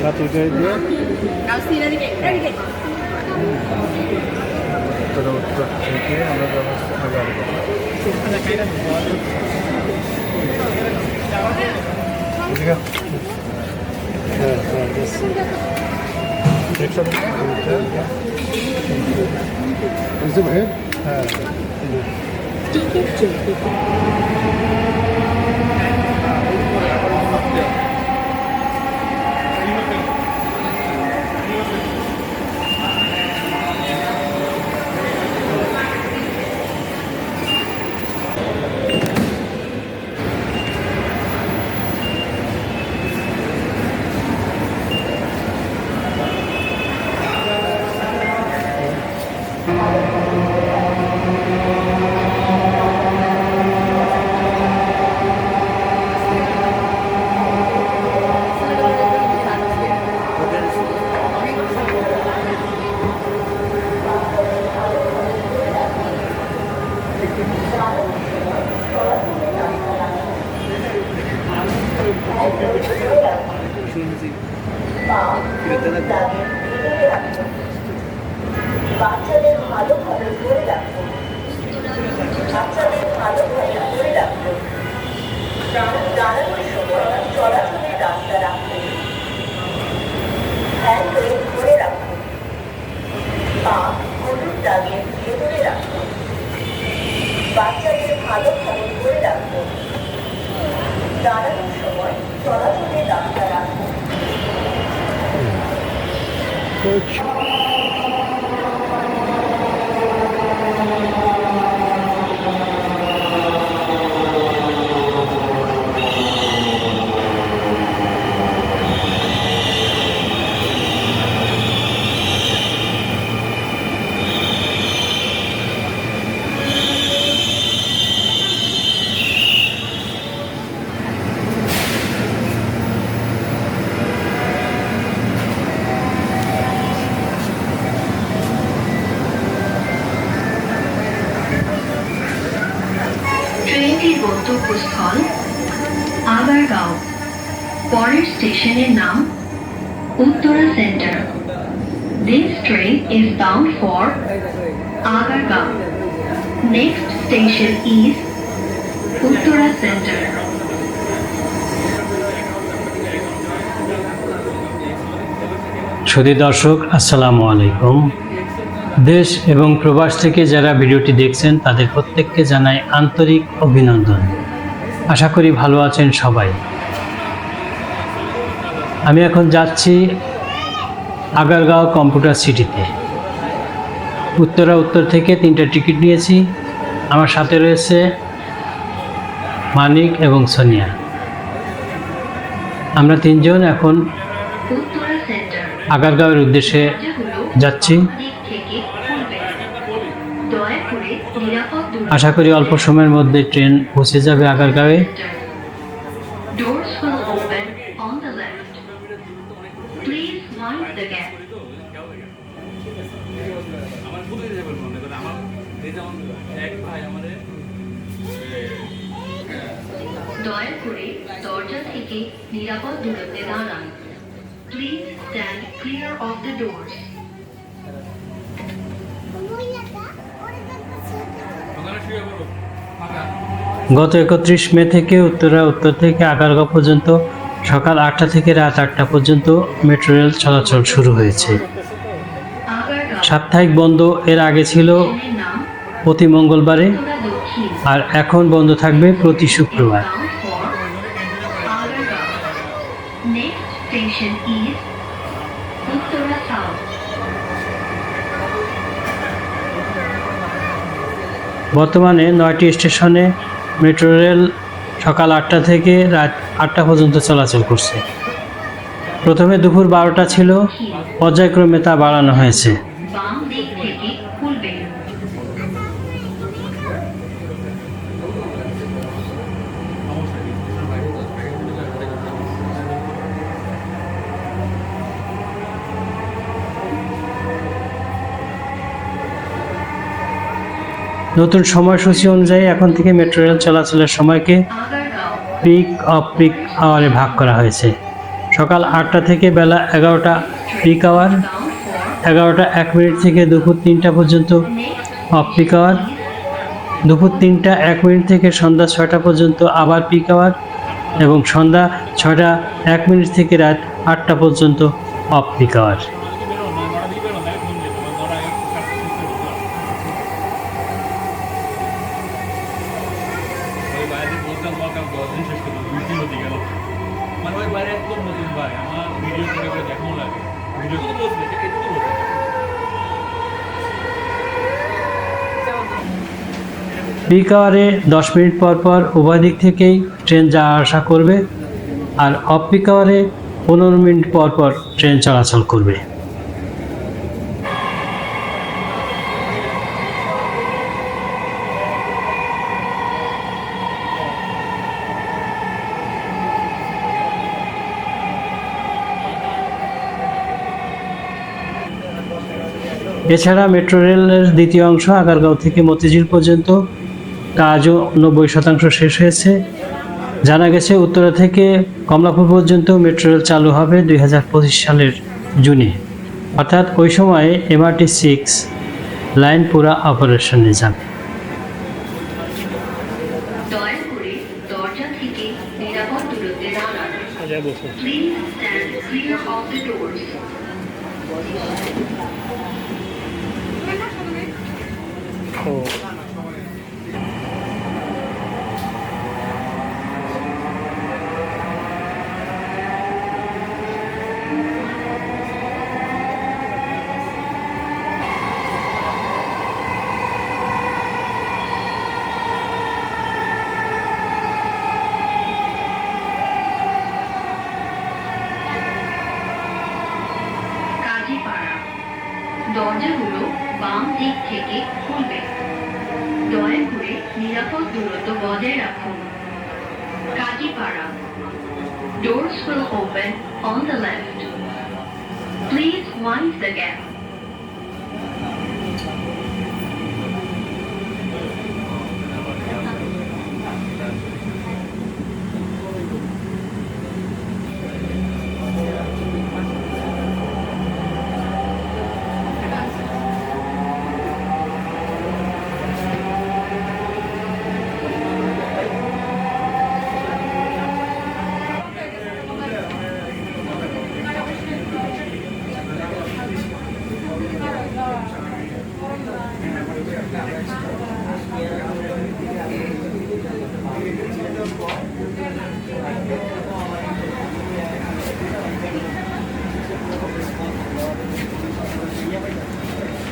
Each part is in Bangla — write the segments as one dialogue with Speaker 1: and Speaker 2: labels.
Speaker 1: রাতের গাড়ি দিয়ে উত্তর থেকে আমরা হ্যাঁ
Speaker 2: বাচ্চাদের ভালোভাবে ধরে রাখুন। বাচ্চাদের ভালোভাবে ধরে রাখুন। দাঁড়ানোর সময় চলাচলের রাস্তা রাখুন। হ্যান্ডেল ধরে রাখুন। পা হলুদ দাগের ভেতরে রাখুন। বাচ্চাদের ভালোভাবে ধরে রাখুন। দাঁড়ানোর সময় চলাচলের রাস্তা রাখুন।
Speaker 3: ট্রেনটির গন্তব্যস্থল আগারগাঁও। পরের স্টেশনের নাম Uttara centre. This train is bound for Agargaon. Next station is Uttara Center.
Speaker 4: সুধী দর্শক, আসসালামু আলাইকুম। দেশ এবং প্রবাস থেকে যারা ভিডিওটি দেখছেন তাদের প্রত্যেককে জানাই আন্তরিক অভিনন্দন। আশা করি ভালো আছেন সবাই। আমি এখন যাচ্ছি আগারগাঁও কম্পিউটার সিটিতে। উত্তর থেকে 3টা টিকিট নিয়েছি। আমার সাথে রয়েছে মানিক এবং সোনিয়া। আমরা 3জন এখন আগারগাঁওয়ের উদ্দেশ্যে যাচ্ছি। আশা করি অল্প সময়ের মধ্যে ট্রেন পৌঁছে যাবে আগারগাঁওয়ে।
Speaker 3: দয়া করে দরজা থেকে নিরাপদ দূরত্বে দাঁড়ান। Please stand clear of the doors.
Speaker 4: গত 31 মে থেকে উত্তর থেকে আগারগাঁও পর্যন্ত সকাল 8টা থেকে রাত 8টা পর্যন্ত মেট্রো রেল চলাচল শুরু হয়েছে। সাপ্তাহিক বন্ধ এর আগে ছিল প্রতি মঙ্গলবারে, আর এখন বন্ধ থাকবে প্রতি শুক্রবার। বর্তমানে 9টি স্টেশনে মেট্রো রেল সকাল 8টা থেকে রাত 8টা পর্যন্ত চলাচল করছে। প্রথমে দুপুর 12টা ছিল, পর্যায়ক্রমে তা বাড়ানো হয়েছে। নতুন সময়সূচি অনুযায়ী এখন থেকে মেট্রো রেল চলাচলের সময়কে পিক আওয়ারে ভাগ করা হয়েছে। সকাল 8টা থেকে বেলা 11টা পিক আওয়ার,
Speaker 3: bound for
Speaker 4: 11টা 1 মিনিট থেকে দুপুর 3টা পর্যন্ত
Speaker 3: next
Speaker 4: অফ পিক আওয়ার, দুপুর 3টা 1 মিনিট থেকে সন্ধ্যা 6টা পর্যন্ত আবার পিক আওয়ার এবং সন্ধ্যা 6টা 1 মিনিট থেকে রাত 8টা পর্যন্ত অফ পিক আওয়ার। পিক আওয়ারে 10 মিনিট পর পর উভয় দিক থেকেই ট্রেন যাওয়া আসা করবে, আর অফ পিক আওয়ারে 15 মিনিট পর পর ট্রেন চলাচল করবে। এছাড়া মেট্রো রেলের দ্বিতীয় অংশ আগারগাঁও থেকে মতিঝিল পর্যন্ত কাজও 90% শেষ হয়েছে। জানা গেছে উত্তরা থেকে কমলাপুর পর্যন্ত মেট্রো রেল চালু হবে 2025 সালের জুনে, অর্থাৎ ওই সময়ে MRT-6 লাইন পুরা অপারেশনে যাবে।
Speaker 3: দয়া করে দরজা থেকে নিরাপদ দূরত্বে দাঁড়ান। Please stand clear of the doors. Kazipara, দরজাগুলো বাম দিক থেকে খুলবে। দয়া করে নিরাপদ দূরত্ব বজায় রাখুন। Kazipara, doors will open on the left. Please mind the gap.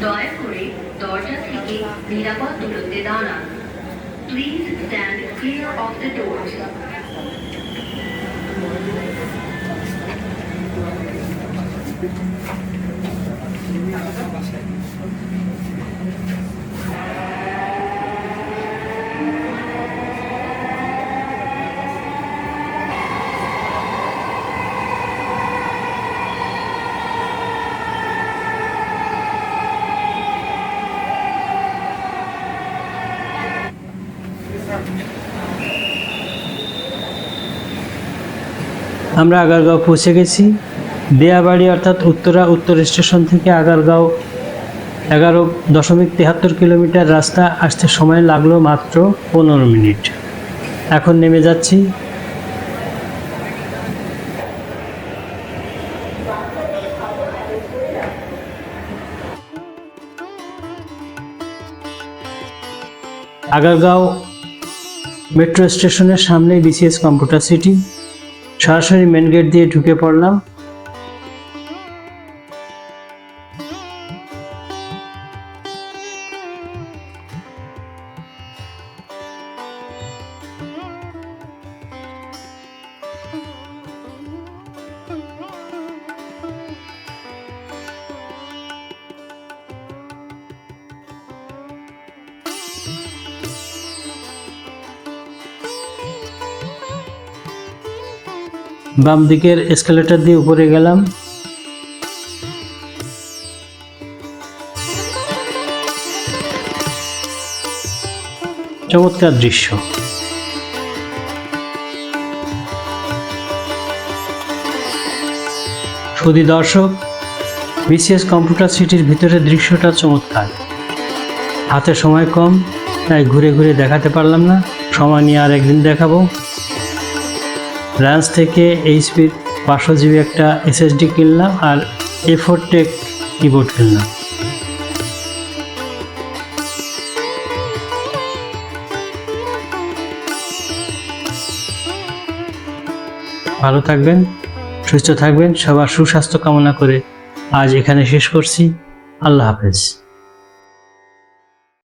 Speaker 3: দয়া করে দরজা থেকে নিরাপদ দূরত্বে দাঁড়ান। Please stand clear of the doors.
Speaker 4: আমরা আগারগাঁও পৌঁছে গেছি। দেয়াবাড়ি অর্থাৎ উত্তরা উত্তর স্টেশন থেকে আগারগাঁও 11.73 কিলোমিটার রাস্তা আসতে সময় লাগলো মাত্র 15 মিনিট। এখন নেমে যাচ্ছি। আগারগাঁও মেট্রো স্টেশনের সামনে BCS কম্পিউটার সিটি। সরাসরি মেন গেট দিয়ে ঢুকে পড়লাম। বাম দিকের এসকেলেটর দিয়ে উপরে গেলাম। চমৎকার দৃশ্য। সুধী দর্শক, বিসিএস কম্পিউটার সিটির ভিতরের দৃশ্যটা চমৎকার। হাতে সময় কম, তাই ঘুরে ঘুরে দেখাতে পারলাম না, সময় নিয়ে আর একদিন দেখাবো। র্যান্স থেকে এইচপির 500 জিবি একটা এসএসডি কিনলাম আর A4 টেক কিবোর্ড কিনলাম। ভালো থাকবেন, সুস্থ থাকবেন, সবার সুস্বাস্থ্য কামনা করে আজ এখানে শেষ করছি। আল্লাহ হাফেজ।